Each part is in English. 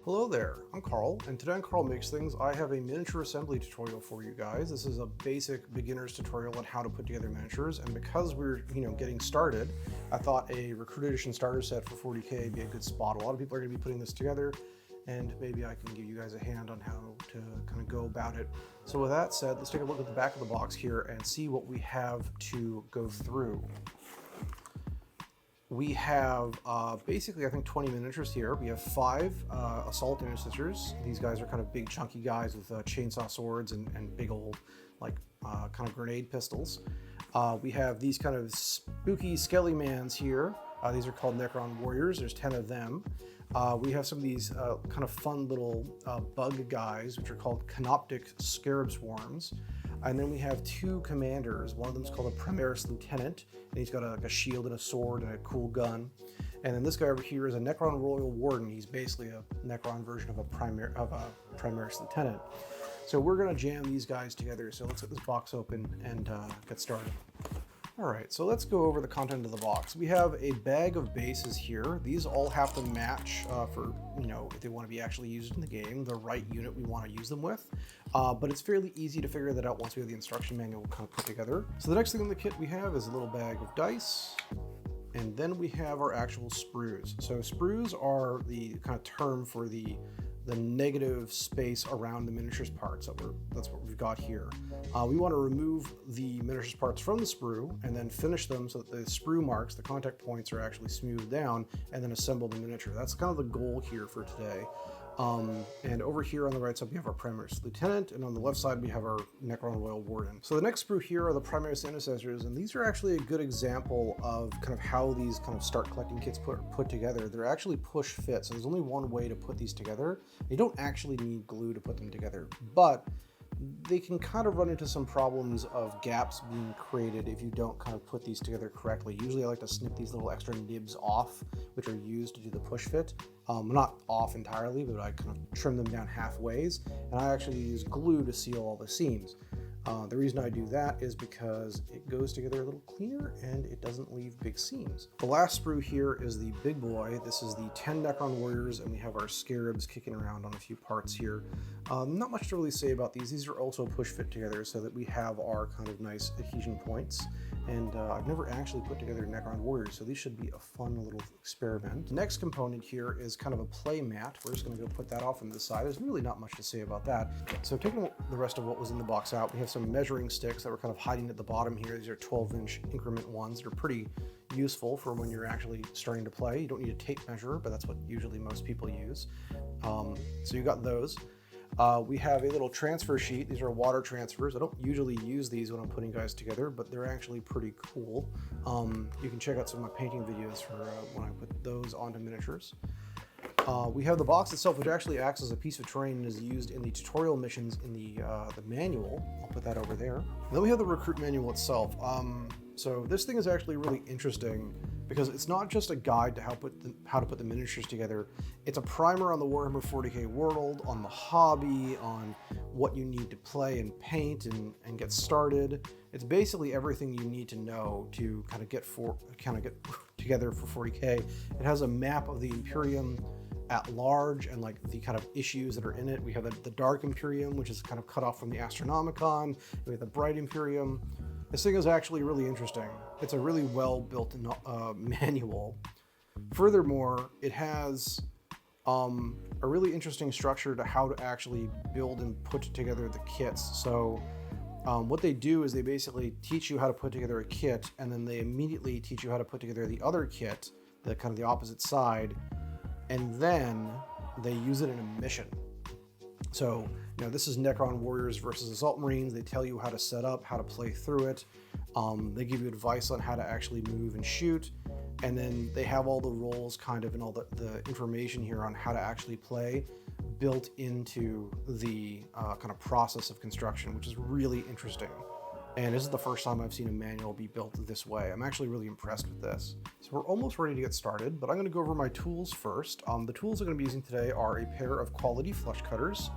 Hello there, I'm Carl, and today on Carl Makes Things, I have a miniature assembly tutorial for you guys. This is a basic beginner's tutorial on how to put together miniatures, and because we're getting started, I thought a Recruit Edition starter set for 40k would be a good spot. A lot of people are going to be putting this together, and maybe I can give you guys a hand on how to kind of go about it. So with that said, let's take a look at the back of the box here and see what we have to go through. We have basically, I think, 20 miniatures here. We have 5 Assault Intercessors. These guys are kind of big, chunky guys with chainsaw swords and big old, kind of grenade pistols. We have these kind of spooky skelly-mans here. These are called Necron Warriors. There's 10 of them. We have some of these kind of fun little bug guys, which are called Canopic Scarab Swarms. And then we have 2 commanders. One of them is called a Primaries Lieutenant, and he's got a shield and a sword and a cool gun. And then this guy over here is a Necron Royal Warden. He's basically a Necron version of a Primaries Lieutenant. So we're gonna jam these guys together. So let's get this box open and get started. All right, so let's go over the content of the box. We have a bag of bases here. These all have to match for, if they want to be actually used in the game, the right unit we want to use them with. But it's fairly easy to figure that out once we have the instruction manual kind of put together. So the next thing in the kit we have is a little bag of dice. And then we have our actual sprues. So sprues are the kind of term for the negative space around the miniatures parts. That's what we've got here. We want to remove the miniatures parts from the sprue and then finish them so that the sprue marks, the contact points, are actually smoothed down, and then assemble the miniature. That's kind of the goal here for today. And over here on the right side we have our Primaries Lieutenant, and on the left side we have our Necron Royal Warden. So the next sprue here are the Primaries Intercessors, and these are actually a good example of kind of how these kind of start collecting kits put together. They're actually push fit, so there's only one way to put these together. You don't actually need glue to put them together, but they can kind of run into some problems of gaps being created if you don't kind of put these together correctly. Usually I like to snip these little extra nibs off, which are used to do the push fit. Not off entirely, but I kind of trim them down halfways, and I actually use glue to seal all the seams. The reason I do that is because it goes together a little cleaner and it doesn't leave big seams. The last sprue here is the big boy. This is the 10 Necron Warriors, and we have our Scarabs kicking around on a few parts here. Not much to really say about these. These are also push fit together so that we have our kind of nice adhesion points. And I've never actually put together Necron Warriors, so these should be a fun little experiment. The next component here is kind of a play mat. We're just gonna go put that off on the side. There's really not much to say about that. So taking the rest of what was in the box out, we have some measuring sticks that were kind of hiding at the bottom here. These are 12-inch increment ones. They're pretty useful for when you're actually starting to play. You don't need a tape measure, but that's what usually most people use. So you got those. We have a little transfer sheet. These are water transfers. I don't usually use these when I'm putting guys together, but they're actually pretty cool. You can check out some of my painting videos for when I put those onto miniatures. We have the box itself, which actually acts as a piece of terrain and is used in the tutorial missions in the manual. I'll put that over there. And then we have the recruit manual itself. So this thing is actually really interesting because it's not just a guide to how to put the miniatures together. It's a primer on the Warhammer 40k world, on the hobby, on what you need to play and paint and get started. It's basically everything you need to know to kind of get together for 40k. It has a map of the Imperium at large and like the kind of issues that are in it. We have the Dark Imperium, which is kind of cut off from the Astronomicon. We have the Bright Imperium. This thing is actually really interesting. It's a really well-built manual. Furthermore, it has a really interesting structure to how to actually build and put together the kits. So what they do is they basically teach you how to put together a kit, and then they immediately teach you how to put together the other kit, the kind of the opposite side, and then they use it in a mission. So, this is Necron Warriors versus Assault Marines. They tell you how to set up, how to play through it. They give you advice on how to actually move and shoot. And then they have all the roles kind of and all the information here on how to actually play built into the kind of process of construction, which is really interesting. And this is the first time I've seen a manual be built this way. I'm actually really impressed with this. So we're almost ready to get started, but I'm gonna go over my tools first. The tools I'm gonna be using today are a pair of quality flush cutters,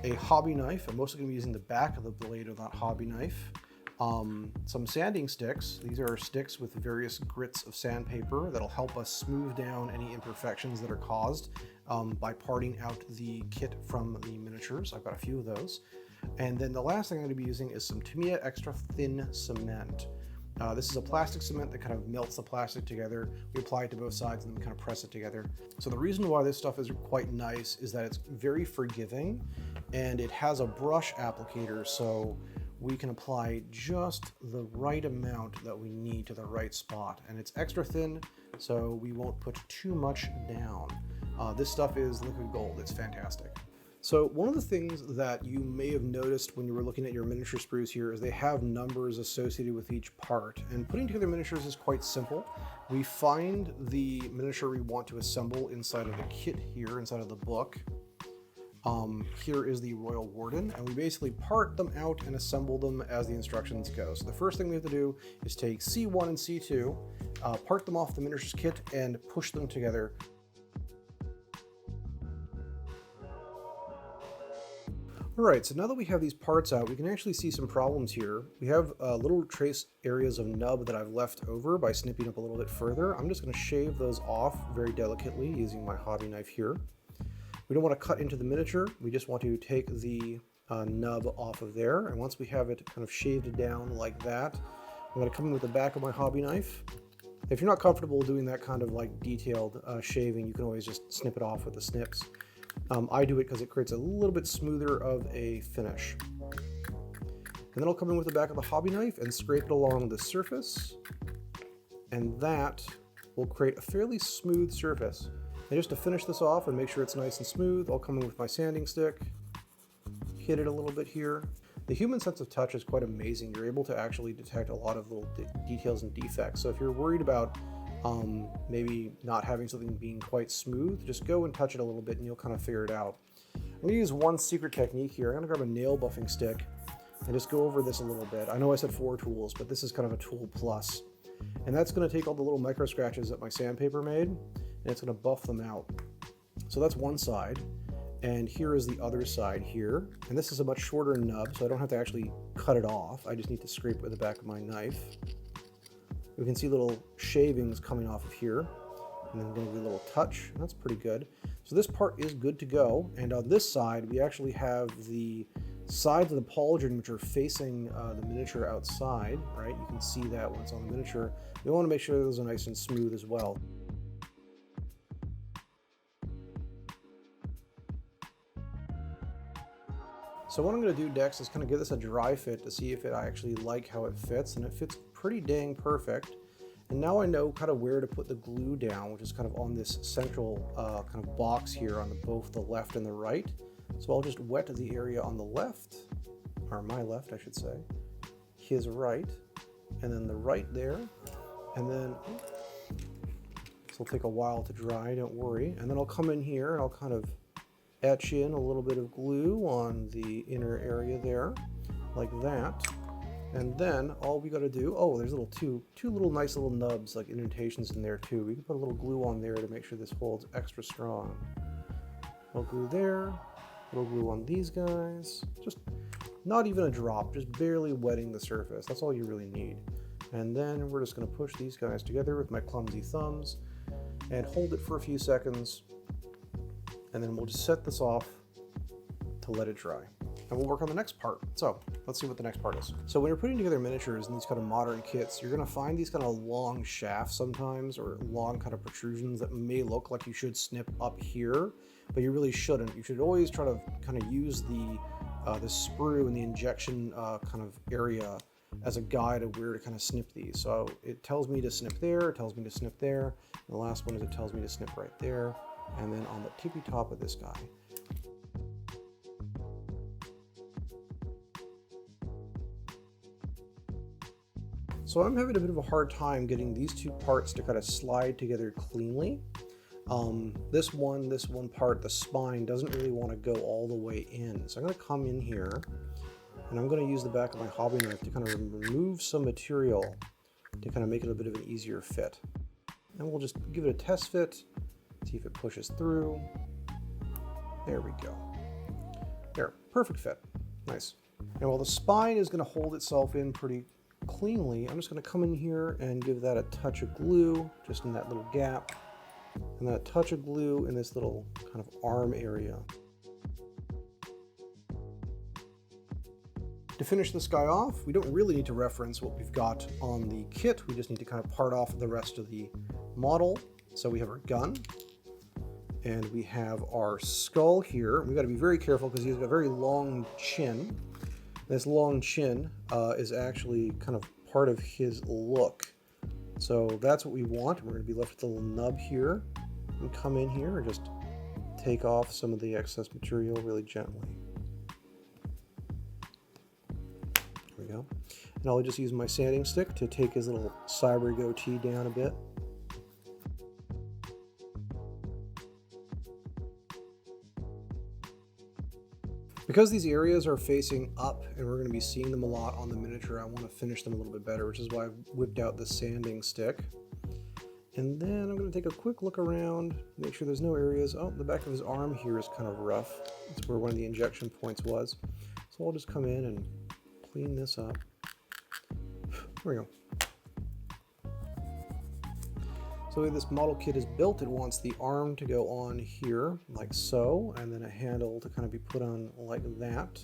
a hobby knife. I'm mostly gonna be using the back of the blade of that hobby knife, Some sanding sticks. These are sticks with various grits of sandpaper that'll help us smooth down any imperfections that are caused by parting out the kit from the miniatures. I've got a few of those. And then the last thing I'm going to be using is some Tamiya extra thin cement. This is a plastic cement that kind of melts the plastic together. We apply it to both sides and then we kind of press it together. So the reason why this stuff is quite nice is that it's very forgiving and it has a brush applicator, so we can apply just the right amount that we need to the right spot. And it's extra thin, so we won't put too much down. This stuff is liquid gold. It's fantastic. So one of the things that you may have noticed when you were looking at your miniature sprues here is they have numbers associated with each part. And putting together miniatures is quite simple. We find the miniature we want to assemble inside of the kit here, inside of the book. Here is the Royal Warden, and we basically part them out and assemble them as the instructions go. So the first thing we have to do is take C1 and C2, part them off the miniatures kit, and push them together. Alright, so now that we have these parts out, we can actually see some problems here. We have little trace areas of nub that I've left over by snipping up a little bit further. I'm just going to shave those off very delicately using my hobby knife here. We don't want to cut into the miniature, we just want to take the nub off of there, and once we have it kind of shaved down like that, I'm going to come in with the back of my hobby knife. If you're not comfortable doing that kind of like detailed shaving, you can always just snip it off with the snips. I do it because it creates a little bit smoother of a finish. And then I'll come in with the back of the hobby knife and scrape it along the surface, and that will create a fairly smooth surface. And just to finish this off and make sure it's nice and smooth, I'll come in with my sanding stick, hit it a little bit here. The human sense of touch is quite amazing. You're able to actually detect a lot of little details and defects. So if you're worried about maybe not having something being quite smooth, just go and touch it a little bit and you'll kind of figure it out. I'm going to use one secret technique here. I'm going to grab a nail buffing stick and just go over this a little bit. I know I said 4 tools, but this is kind of a tool plus. And that's going to take all the little micro scratches that my sandpaper made, and it's going to buff them out. So that's one side, and here is the other side here. And this is a much shorter nub, so I don't have to actually cut it off. I just need to scrape it with the back of my knife. We can see little shavings coming off of here, and then I'm going to do a little touch, and that's pretty good. So this part is good to go, and on this side we actually have the sides of the pauldron which are facing the miniature outside, right? You can see that when it's on the miniature. We want to make sure those are nice and smooth as well. So what I'm going to do next is kind of give this a dry fit to see if I actually like how it fits, and it fits pretty dang perfect. And now I know kind of where to put the glue down, which is kind of on this central kind of box here on both the left and the right. So I'll just wet the area on the left, or my left I should say, his right, and then the right there, and then this will take a while to dry, don't worry. And then I'll come in here and I'll kind of etch in a little bit of glue on the inner area there, like that. And then all we got to do, oh, there's two little nice little nubs, like indentations in there too. We can put a little glue on there to make sure this holds extra strong. Little glue there, little glue on these guys. Just not even a drop, just barely wetting the surface. That's all you really need. And then we're just going to push these guys together with my clumsy thumbs and hold it for a few seconds. And then we'll just set this off to let it dry. And we'll work on the next part. So let's see what the next part is. So when you're putting together miniatures in these kind of modern kits, you're going to find these kind of long shafts sometimes, or long kind of protrusions that may look like you should snip up here, but you really shouldn't. You should always try to kind of use the sprue and the injection kind of area as a guide of where to kind of snip these. So it tells me to snip there, it tells me to snip there, and the last one is it tells me to snip right there, and then on the tippy top of this guy. So I'm having a bit of a hard time getting these two parts to kind of slide together cleanly. This one part, the spine, doesn't really want to go all the way in. So I'm going to come in here and I'm going to use the back of my hobby knife to kind of remove some material to kind of make it a bit of an easier fit. And we'll just give it a test fit, see if it pushes through. There we go. There, perfect fit. Nice. And while the spine is going to hold itself in pretty cleanly, I'm just going to come in here and give that a touch of glue just in that little gap, and then a touch of glue in this little kind of arm area. To finish this guy off, we don't really need to reference what we've got on the kit. We just need to kind of part off the rest of the model. So we have our gun, and we have our skull here. We've got to be very careful because he's got a very long chin. This long chin is actually kind of part of his look. So that's what we want. We're going to be left with a little nub here. And come in here and just take off some of the excess material really gently. There we go. And I'll just use my sanding stick to take his little cyber goatee down a bit. Because these areas are facing up and we're going to be seeing them a lot on the miniature, I want to finish them a little bit better, which is why I've whipped out the sanding stick. And then I'm going to take a quick look around, make sure there's no areas. Oh, the back of his arm here is kind of rough. That's where one of the injection points was. So I'll just come in and clean this up. There we go. So the way this model kit is built, it wants the arm to go on here, like so, and then a handle to kind of be put on like that.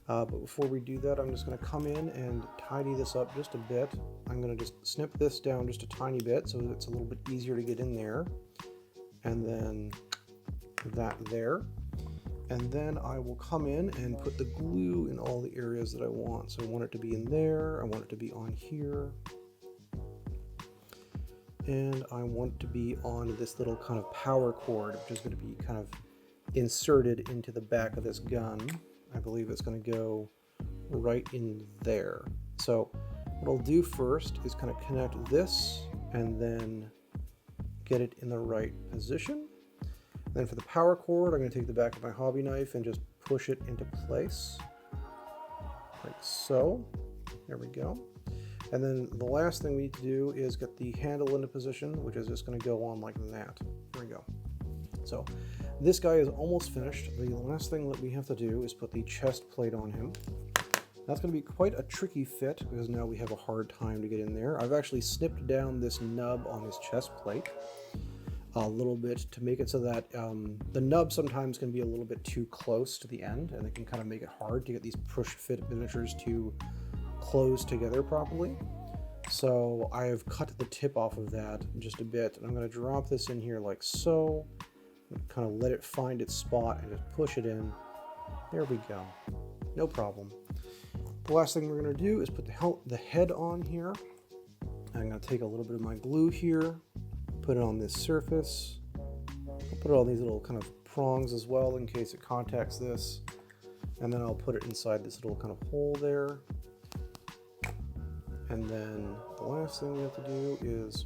But before we do that, I'm just going to come in and tidy this up just a bit. I'm going to just snip this down just a tiny bit so that it's a little bit easier to get in there. And then that there. And then I will come in and put the glue in all the areas that I want. So I want it to be in there, I want it to be on here, and I want it to be on this little kind of power cord, which is going to be kind of inserted into the back of this gun. I believe it's going to go right in there. So what I'll do first is kind of connect this and then get it in the right position. And then for the power cord, I'm going to take the back of my hobby knife and just push it into place, like so. There we go. And then the last thing we need to do is get the handle into position, which is just going to go on like that. There we go. So this guy is almost finished. The last thing that we have to do is put the chest plate on him. That's going to be quite a tricky fit because now we have a hard time to get in there. I've actually snipped down this nub on his chest plate a little bit to make it so that the nub sometimes can be a little bit too close to the end, and it can kind of make it hard to get these push fit miniatures to close together properly. So I have cut the tip off of that just a bit, and I'm going to drop this in here like so, kind of let it find its spot and just push it in. There we go. No problem. The last thing we're going to do is put the head on here. I'm going to take a little bit of my glue here, put it on this surface. I'll put it on these little kind of prongs as well in case it contacts this, and then I'll put it inside this little kind of hole there. And then the last thing we have to do is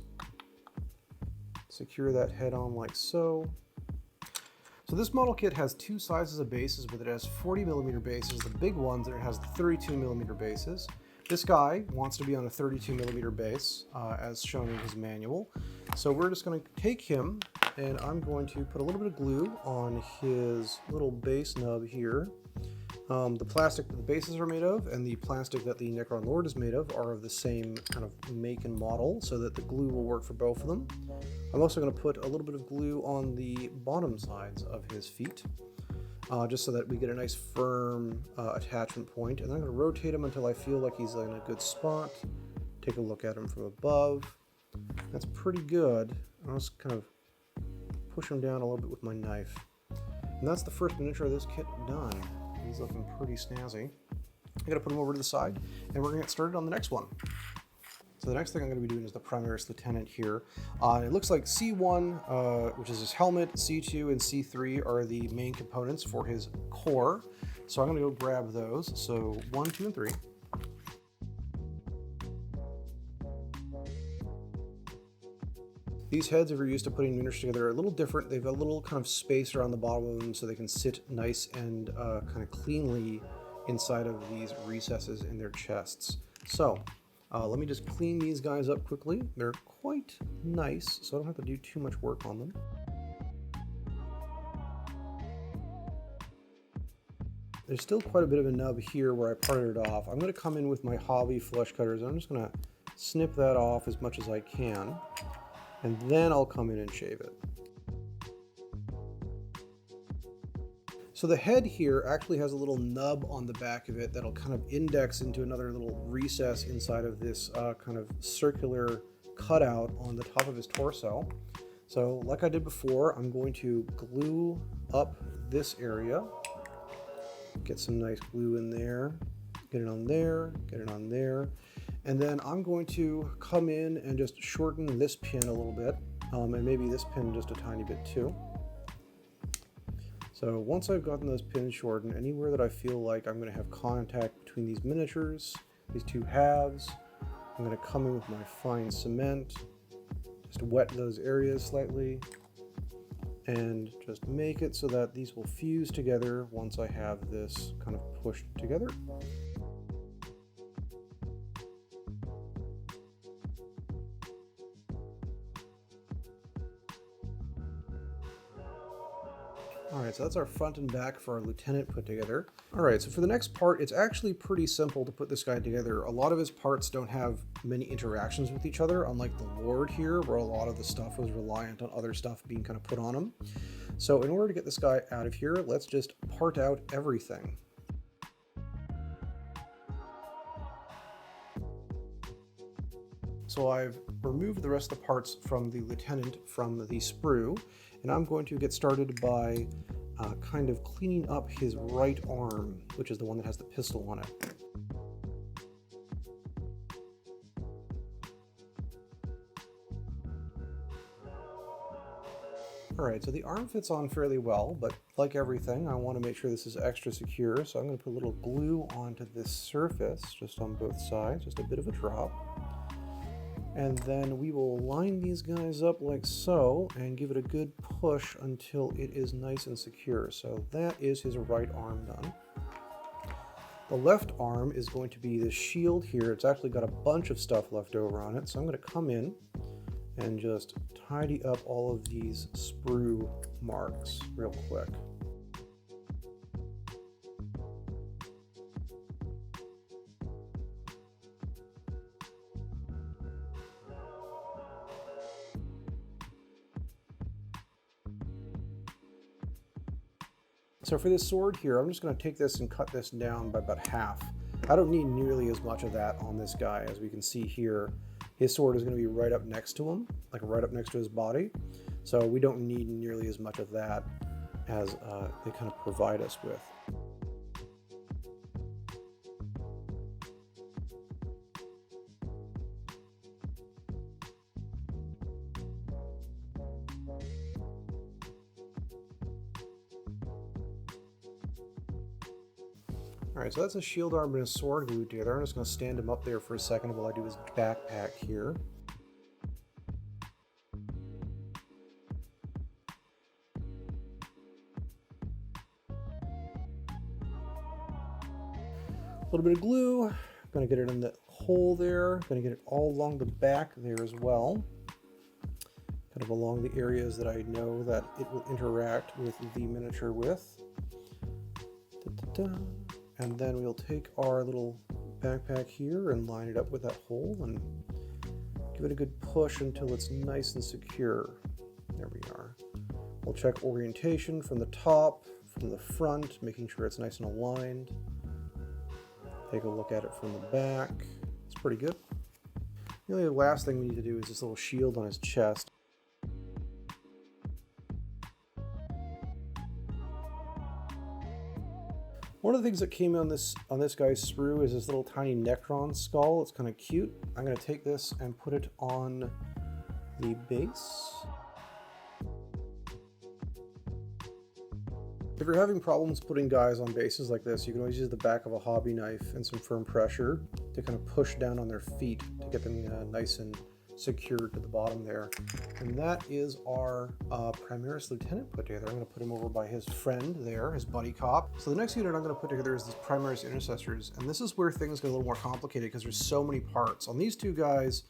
secure that head on like so. So this model kit has two sizes of bases, but it has 40mm bases, the big ones, and it has the 32mm bases. This guy wants to be on a 32mm base, as shown in his manual. So we're just going to take him, and I'm going to put a little bit of glue on his little base nub here. The plastic that the bases are made of and the plastic that the Necron Lord is made of are of the same kind of make and model, so that the glue will work for both of them. I'm also going to put a little bit of glue on the bottom sides of his feet, just so that we get a nice firm attachment point. And then I'm going to rotate him until I feel like he's in a good spot. Take a look at him from above. That's pretty good. I'll just kind of push him down a little bit with my knife. And that's the first miniature of this kit done. He's looking pretty snazzy. I'm going to put him over to the side, and we're going to get started on the next one. So the next thing I'm going to be doing is the Primaries Lieutenant here. It looks like C1, which is his helmet, C2 and C3 are the main components for his core. So I'm going to go grab those. So 1, 2, and 3. These heads, if you're used to putting miniatures together, are a little different. They've got a little kind of space around the bottom of them so they can sit nice and kind of cleanly inside of these recesses in their chests. So let me just clean these guys up quickly. They're quite nice, so I don't have to do too much work on them. There's still quite a bit of a nub here where I parted it off. I'm going to come in with my hobby flush cutters. I'm just going to snip that off as much as I can, and then I'll come in and shave it. So the head here actually has a little nub on the back of it that'll kind of index into another little recess inside of this kind of circular cutout on the top of his torso. So like I did before, I'm going to glue up this area. Get some nice glue in there, get it on there, get it on there. And then I'm going to come in and just shorten this pin a little bit, and maybe this pin just a tiny bit too. So once I've gotten those pins shortened, anywhere that I feel like I'm going to have contact between these miniatures, these two halves, I'm going to come in with my fine cement, just wet those areas slightly, and just make it so that these will fuse together once I have this kind of pushed together. Alright, so that's our front and back for our lieutenant put together. Alright, so for the next part, it's actually pretty simple to put this guy together. A lot of his parts don't have many interactions with each other, unlike the Lord here, where a lot of the stuff was reliant on other stuff being kind of put on him. So in order to get this guy out of here, let's just part out everything. So I've removed the rest of the parts from the lieutenant from the sprue, and I'm going to get started by kind of cleaning up his right arm, which is the one that has the pistol on it. Alright, so the arm fits on fairly well, but like everything, I want to make sure this is extra secure, so I'm going to put a little glue onto this surface, just on both sides, just a bit of a drop. And then we will line these guys up like so, and give it a good push until it is nice and secure. So that is his right arm done. The left arm is going to be the shield here. It's actually got a bunch of stuff left over on it, so I'm going to come in and just tidy up all of these sprue marks real quick. So for this sword here, I'm just going to take this and cut this down by about half. I don't need nearly as much of that on this guy. As we can see here, his sword is going to be right up next to him, like right up next to his body. So we don't need nearly as much of that as they kind of provide us with. Alright, so that's a shield arm and a sword glued together. I'm just going to stand him up there for a second while I do his backpack here. A little bit of glue. I'm going to get it in the hole there. I'm going to get it all along the back there as well. Kind of along the areas that I know that it will interact with the miniature with. Da-da-da. And then we'll take our little backpack here and line it up with that hole and give it a good push until it's nice and secure. There we are. We'll check orientation from the top, from the front, making sure it's nice and aligned. Take a look at it from the back. It's pretty good. Really, the last thing we need to do is this little shield on his chest. One of the things that came on this guy's sprue is this little tiny Necron skull. It's kind of cute. I'm going to take this and put it on the base. If you're having problems putting guys on bases like this, you can always use the back of a hobby knife and some firm pressure to kind of push down on their feet to get them nice and secured to the bottom there. And that is our Primaries Lieutenant put together. I'm going to put him over by his friend there, his buddy cop. So the next unit I'm going to put together is this Primaries Intercessors, and this is where things get a little more complicated because there's so many parts. On these two guys,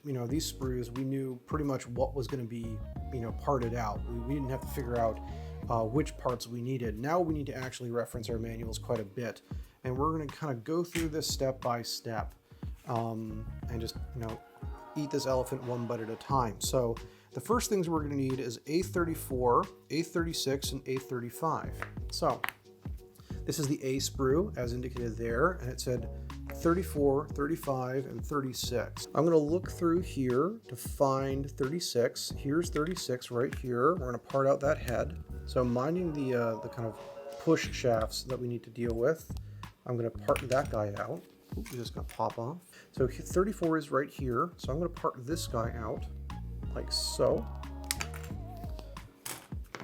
you know, these sprues, we knew pretty much what was going to be, you know, parted out. We didn't have to figure out which parts we needed. Now we need to actually reference our manuals quite a bit, and we're going to kind of go through this step by step, and just, you know, eat this elephant one bite at a time. So the first things we're going to need is A34, A36, and A35. So this is the A sprue as indicated there, and it said 34, 35, and 36. I'm going to look through here to find 36. Here's 36 right here. We're going to part out that head. So minding the kind of push shafts that we need to deal with, I'm going to part that guy out. Oops, just going to pop off. So 34 is right here. So I'm going to part this guy out like so.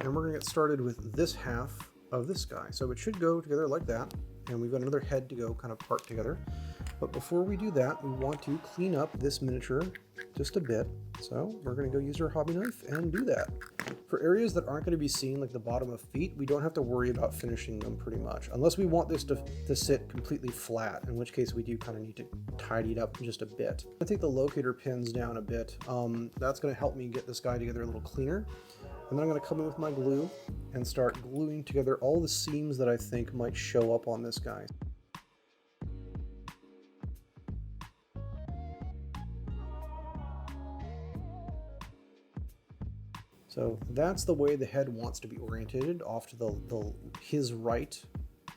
And we're going to get started with this half of this guy. So it should go together like that. And we've got another head to go kind of part together. But before we do that, we want to clean up this miniature just a bit. So we're going to go use our hobby knife and do that. For areas that aren't going to be seen, like the bottom of feet, we don't have to worry about finishing them pretty much. Unless we want this to sit completely flat, in which case we do kind of need to tidy it up just a bit. I'm going to take the locator pins down a bit. That's going to help me get this guy together a little cleaner. And then I'm going to come in with my glue and start gluing together all the seams that I think might show up on this guy. So that's the way the head wants to be orientated, off to his right.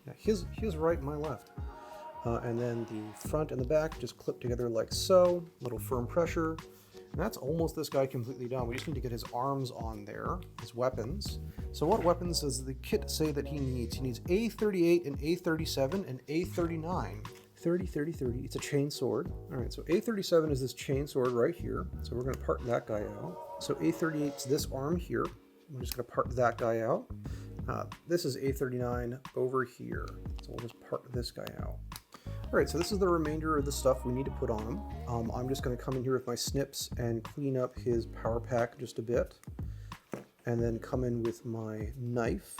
Yeah, his right, my left. And then the front and the back just clip together like so, little firm pressure. And that's almost this guy completely done. We just need to get his arms on there, his weapons. So what weapons does the kit say that he needs? He needs A38 and A37 and A39. 30, 30, 30. It's a chain sword. All right, so A37 is this chain sword right here. So we're going to part that guy out. So A38 is this arm here. We're just going to part that guy out. This is A39 over here. So we'll just part this guy out. All right, so this is the remainder of the stuff we need to put on him. I'm just going to come in here with my snips and clean up his power pack just a bit. And then come in with my knife.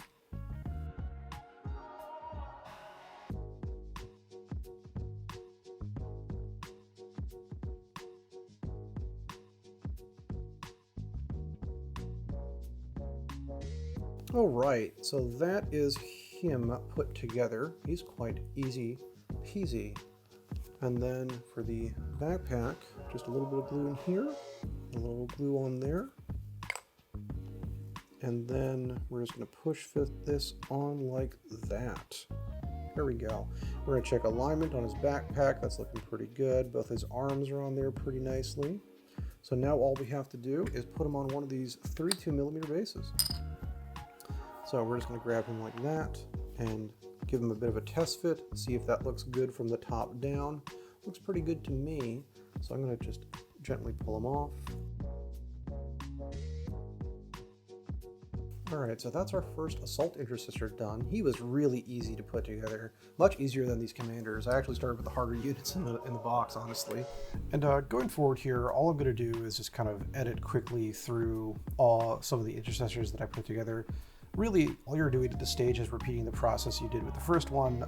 All right, so that is him put together. He's quite easy peasy. And then for the backpack, just a little bit of glue in here, a little glue on there. And then we're just going to push fit this on like that. There we go. We're going to check alignment on his backpack. That's looking pretty good. Both his arms are on there pretty nicely. So now all we have to do is put him on one of these 32mm bases. So we're just going to grab him like that and give him a bit of a test fit, see if that looks good from the top down. Looks pretty good to me. So I'm going to just gently pull him off. Alright, so that's our first Assault Intercessor done. He was really easy to put together, much easier than these commanders. I actually started with the harder units in the box, honestly. And going forward here, all I'm going to do is just kind of edit quickly through some of the Intercessors that I put together. Really, all you're doing at this stage is repeating the process you did with the first one.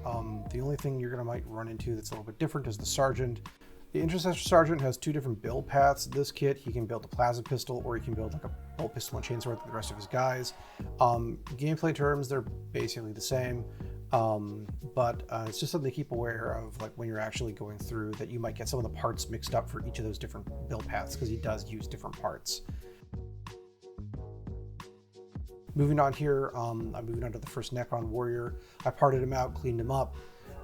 The only thing you're going to might run into that's a little bit different is the Sergeant. The Intercessor Sergeant has two different build paths. This kit, he can build a plasma pistol, or he can build like a bolt pistol and chainsword like the rest of his guys. Gameplay terms, they're basically the same, but it's just something to keep aware of, like when you're actually going through, that you might get some of the parts mixed up for each of those different build paths, because he does use different parts. Moving on here, I'm moving on to the first Necron Warrior. I parted him out, cleaned him up,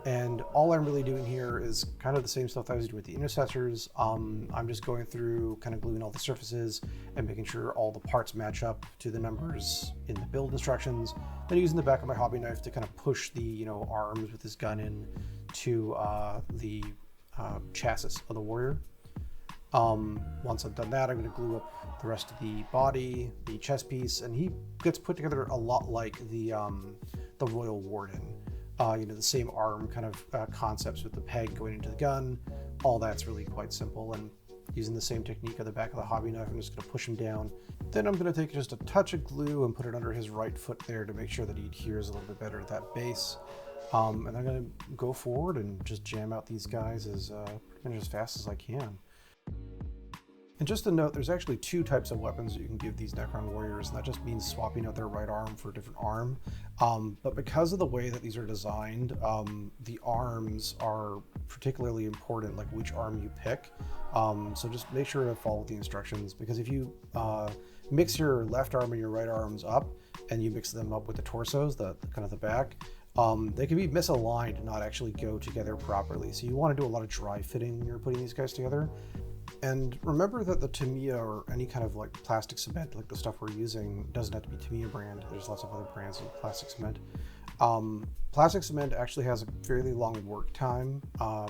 and all I'm really doing here is kind of the same stuff that I was doing with the Intercessors. I'm just going through, kind of gluing all the surfaces and making sure all the parts match up to the numbers in the build instructions. Then using the back of my hobby knife to kind of push the arms with this gun in to the chassis of the warrior. Once I've done that, I'm going to glue up the rest of the body, the chest piece, and he gets put together a lot like the Royal Warden. The same arm kind of concepts with the peg going into the gun. All that's really quite simple, and using the same technique of the back of the hobby knife, I'm just going to push him down. Then I'm going to take just a touch of glue and put it under his right foot there to make sure that he adheres a little bit better to that base. And I'm going to go forward and just jam out these guys as pretty much as fast as I can. And just a note, there's actually two types of weapons that you can give these Necron Warriors, and that just means swapping out their right arm for a different arm. But because of the way that these are designed, the arms are particularly important, like which arm you pick. So just make sure to follow the instructions, because if you mix your left arm and your right arms up, and you mix them up with the torsos, the kind of the back, they can be misaligned and not actually go together properly. So you want to do a lot of dry fitting when you're putting these guys together. And remember that the Tamiya or any kind of like plastic cement, like the stuff we're using, doesn't have to be Tamiya brand. There's lots of other brands of plastic cement. Plastic cement actually has a fairly long work time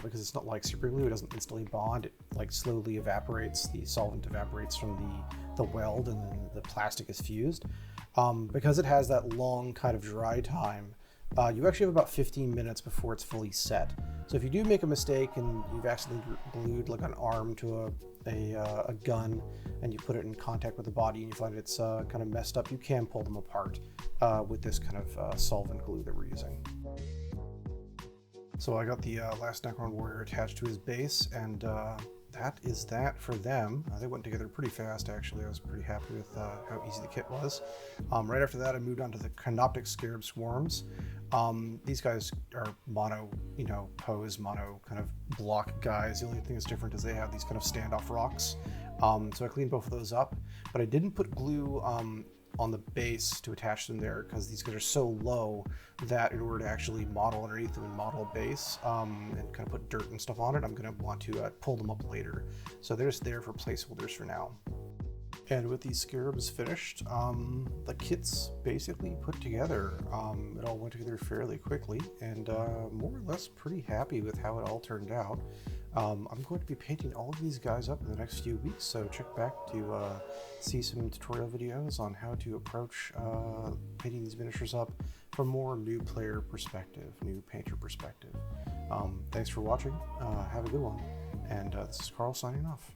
because it's not like super glue. It doesn't instantly bond. It like slowly evaporates. The solvent evaporates from the weld, and then the plastic is fused. Because it has that long kind of dry time, you actually have about 15 minutes before it's fully set. So if you do make a mistake and you've accidentally glued like an arm to a gun, and you put it in contact with the body and you find it's kind of messed up, you can pull them apart with this kind of solvent glue that we're using. So I got the last Necron Warrior attached to his base, and that is that for them. They went together pretty fast, actually. I was pretty happy with how easy the kit was. Right after that, I moved on to the Canopic Scarab Swarms. These guys are mono, pose, mono kind of block guys. The only thing that's different is they have these kind of standoff rocks. So I cleaned both of those up, but I didn't put glue on the base to attach them there, because these guys are so low that in order to actually model underneath them and model a base and kind of put dirt and stuff on it, I'm going to want to pull them up later. So they're just there for placeholders for now. And with these scarabs finished, the kit's basically put together. It all went together fairly quickly, and more or less pretty happy with how it all turned out. I'm going to be painting all of these guys up in the next few weeks, so check back to see some tutorial videos on how to approach painting these miniatures up from more new player perspective, new painter perspective. Thanks for watching, have a good one, and this is Carl signing off.